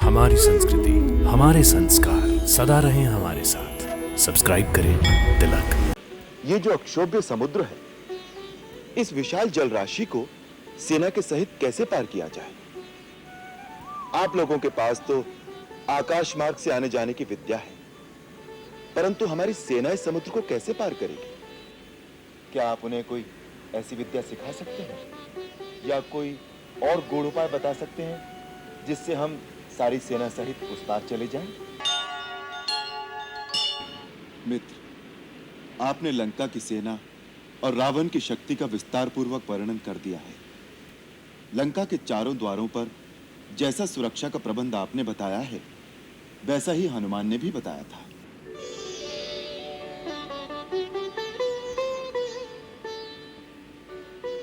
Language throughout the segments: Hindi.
हमारी संस्कृति, हमारे संस्कार सदा रहें हमारे साथ। सब्सक्राइब करें तिलक। ये जो अक्षोभ्य समुद्र है, इस विशाल जल राशि को सेना के सहित कैसे पार किया जाए? आप लोगों के पास तो आकाश मार्ग से आने जाने की विद्या है, परंतु हमारी सेना इस समुद्र को कैसे पार करेगी? क्या आप उन्हें कोई ऐसी विद्या सिखा सकते हैं या कोई और गूढ़ उपाय बता सकते हैं जिससे हम सारी सेना सहित उस पार चले जाएं? मित्र, आपने लंका की सेना और रावण की शक्ति का विस्तार पूर्वक वर्णन कर दिया है। लंका के चारों द्वारों पर जैसा सुरक्षा का प्रबंध आपने बताया है, वैसा ही हनुमान ने भी बताया था।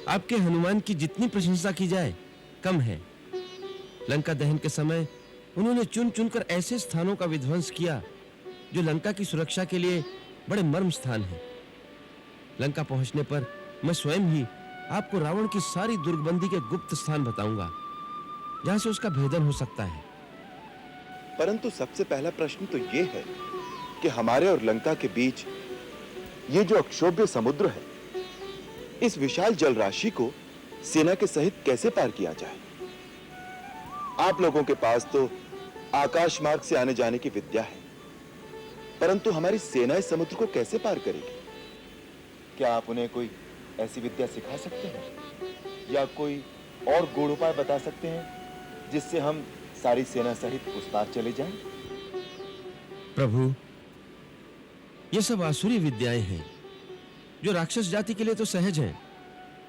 आपके हनुमान की जितनी प्रशंसा की जाए कम है। लंका दहन के समय उन्होंने चुन चुनकर ऐसे स्थानों का विध्वंस किया जो लंका की सुरक्षा के लिए बड़े मर्म स्थान हैं। लंका पहुंचने पर मैं स्वयं ही आपको रावण की सारी दुर्गबंदी के गुप्त स्थान बताऊंगा जहां से उसका भेदन हो सकता है। परंतु सबसे पहला प्रश्न तो यह है कि हमारे और लंका के बीच ये जो अक्षोभ्य समुद्र है, इस विशाल जल राशि को सेना के सहित कैसे पार किया जाए? आप लोगों के पास तो आकाश मार्ग से आने जाने की विद्या है, परंतु हमारी सेना इस समुद्र को कैसे पार करेगी? क्या आप उन्हें कोई ऐसी विद्या सिखा सकते हैं या कोई और गूढ़ उपाय बता सकते हैं जिससे हम सारी सेना सहित उस पार चले जाएं? प्रभु, ये सब आसुरी विद्याएं हैं जो राक्षस जाति के लिए तो सहज हैं,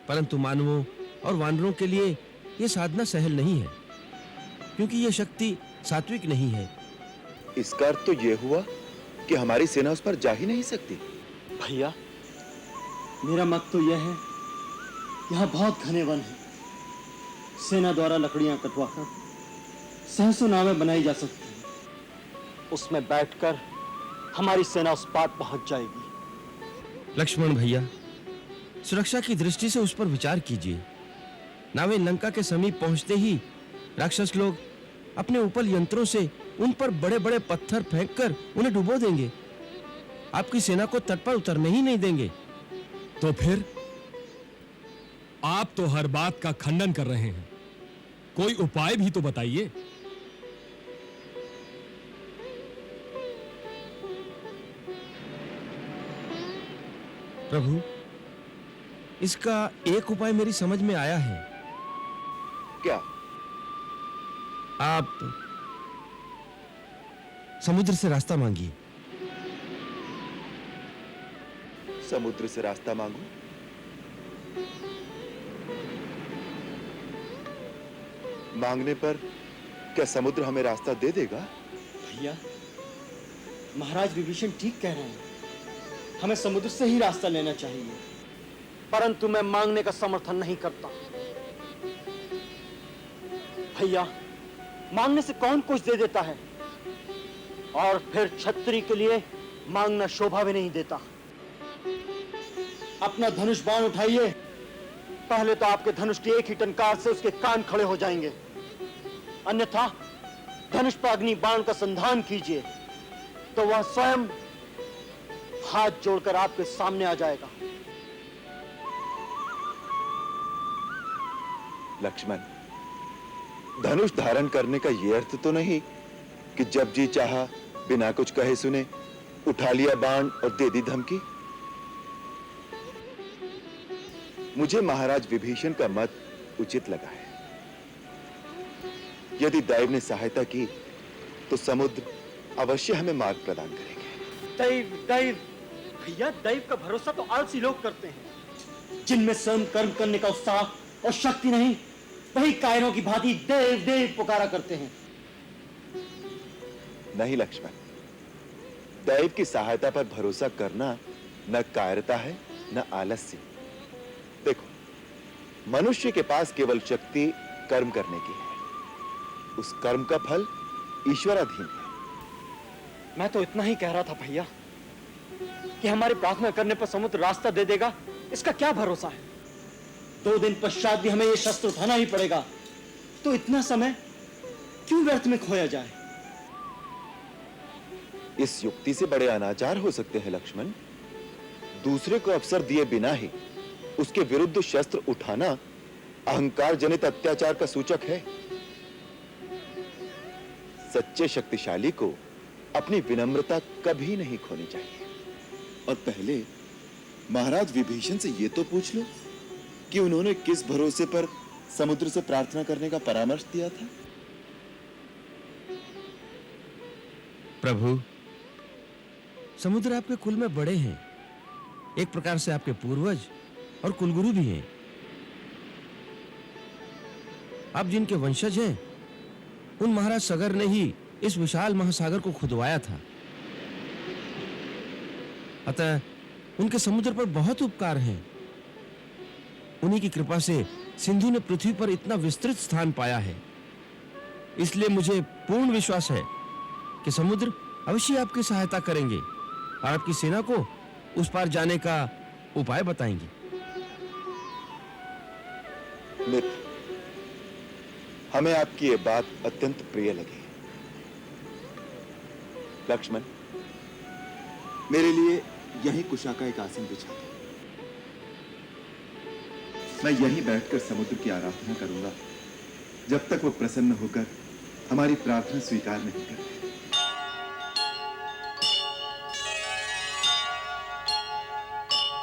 परंतु मानवों और वानरों के लिए यह साधना सहल नहीं है, क्योंकि यह शक्ति सात्विक नहीं है। इसका अर्थ तो यह हुआ कि हमारी सेना उस पर जा ही नहीं सकती। भैया, मेरा मत तो यह है, यहाँ बहुत घने वन हैं। सेना द्वारा लकड़ियां कटवाकर सहसों नावें बनाई जा सकती हैं। उसमें बैठकर हमारी सेना उस पार पहुंच जाएगी। लक्ष्मण भैया, सुरक्षा की दृष्टि से उस पर विचार कीजिए। नावें लंका के समीप पहुंचते ही राक्षस लोग अपने उपल यंत्रों से उन पर बड़े-बड़े पत्थर फेंककर उन्हें डुबो देंगे। आपकी सेना को तट पर उतरने ही नहीं देंगे। तो फिर आप तो हर बात का खंडन कर रहे हैं। कोई उपाय भी तो बताइए। प्रभु, इसका एक उपाय मेरी समझ में आया है। क्या? आप समुद्र से रास्ता मांगिए। समुद्र से रास्ता मांगू? मांगने पर क्या समुद्र हमें रास्ता दे देगा? भैया, महाराज विभीषण ठीक कह रहे हैं। हमें समुद्र से ही रास्ता लेना चाहिए, परंतु मैं मांगने का समर्थन नहीं करता। भैया, मांगने से कौन कुछ दे देता है, और फिर छत्री के लिए मांगना शोभा भी नहीं देता। अपना धनुष बाण उठाइए। पहले तो आपके धनुष की एक ही टंकार से उसके कान खड़े हो जाएंगे, अन्यथा धनुष पर अग्नि बाण का संधान कीजिए तो वह स्वयं हाथ जोड़कर आपके सामने आ जाएगा। लक्ष्मण, धनुष धारण करने का यह अर्थ तो नहीं कि जब जी चाहा बिना कुछ कहे सुने उठा लिया बाण और दे दी धमकी। मुझे महाराज विभीषण का मत उचित लगा है। यदि दैव ने सहायता की तो समुद्र अवश्य हमें मार्ग प्रदान करेंगे। दैव दैव भैया, दैव का भरोसा तो आलसी लोग करते हैं, जिनमें स्वयं कर्म करने का उत्साह और शक्ति नहीं, वही कायरों की भांति देव देव पुकारा करते हैं। नहीं लक्ष्मण, दैव की सहायता पर भरोसा करना न कायरता है न आलस्य। देखो, मनुष्य के पास केवल शक्ति कर्म करने की है, उस कर्म का फल ईश्वराधीन है। मैं तो इतना ही कह रहा था भैया कि हमारी प्रार्थना करने पर समुद्र रास्ता दे देगा, इसका क्या भरोसा है। 2 दिन पश्चात भी हमें ये शस्त्र उठाना ही पड़ेगा, तो इतना समय क्यों व्यर्थ में खोया जाए? इस युक्ति से बड़े अनाचार हो सकते हैं लक्ष्मण। दूसरे को अवसर दिए बिना ही उसके विरुद्ध शस्त्र उठाना अहंकार जनित अत्याचार का सूचक है। सच्चे शक्तिशाली को अपनी विनम्रता कभी नहीं खोनी चाहिए। और पहले महाराज विभीषण से ये तो पूछ लो कि उन्होंने किस भरोसे पर समुद्र से प्रार्थना करने का परामर्श दिया था। प्रभु, समुद्र आपके कुल में बड़े हैं, एक प्रकार से आपके पूर्वज और कुलगुरु भी हैं। आप जिनके वंशज हैं, उन महाराज सगर ने ही इस विशाल महासागर को खुदवाया था। अतः उनके समुद्र पर बहुत उपकार हैं। उन्हीं की कृपा से सिंधु ने पृथ्वी पर इतना विस्तृत स्थान पाया है। इसलिए मुझे पूर्ण विश्वास है कि समुद्र अवश्य आपकी सहायता करेंगे और आपकी सेना को उस पार जाने का उपाय बताएंगे। मित्र, हमें आपकी ये बात अत्यंत प्रिय लगी। लक्ष्मण, मेरे लिए यही कुशा का एक आसन बिछा दो। मैं यहीं बैठकर समुद्र की आराधना करूंगा जब तक वो प्रसन्न होकर हमारी प्रार्थना स्वीकार नहीं करते।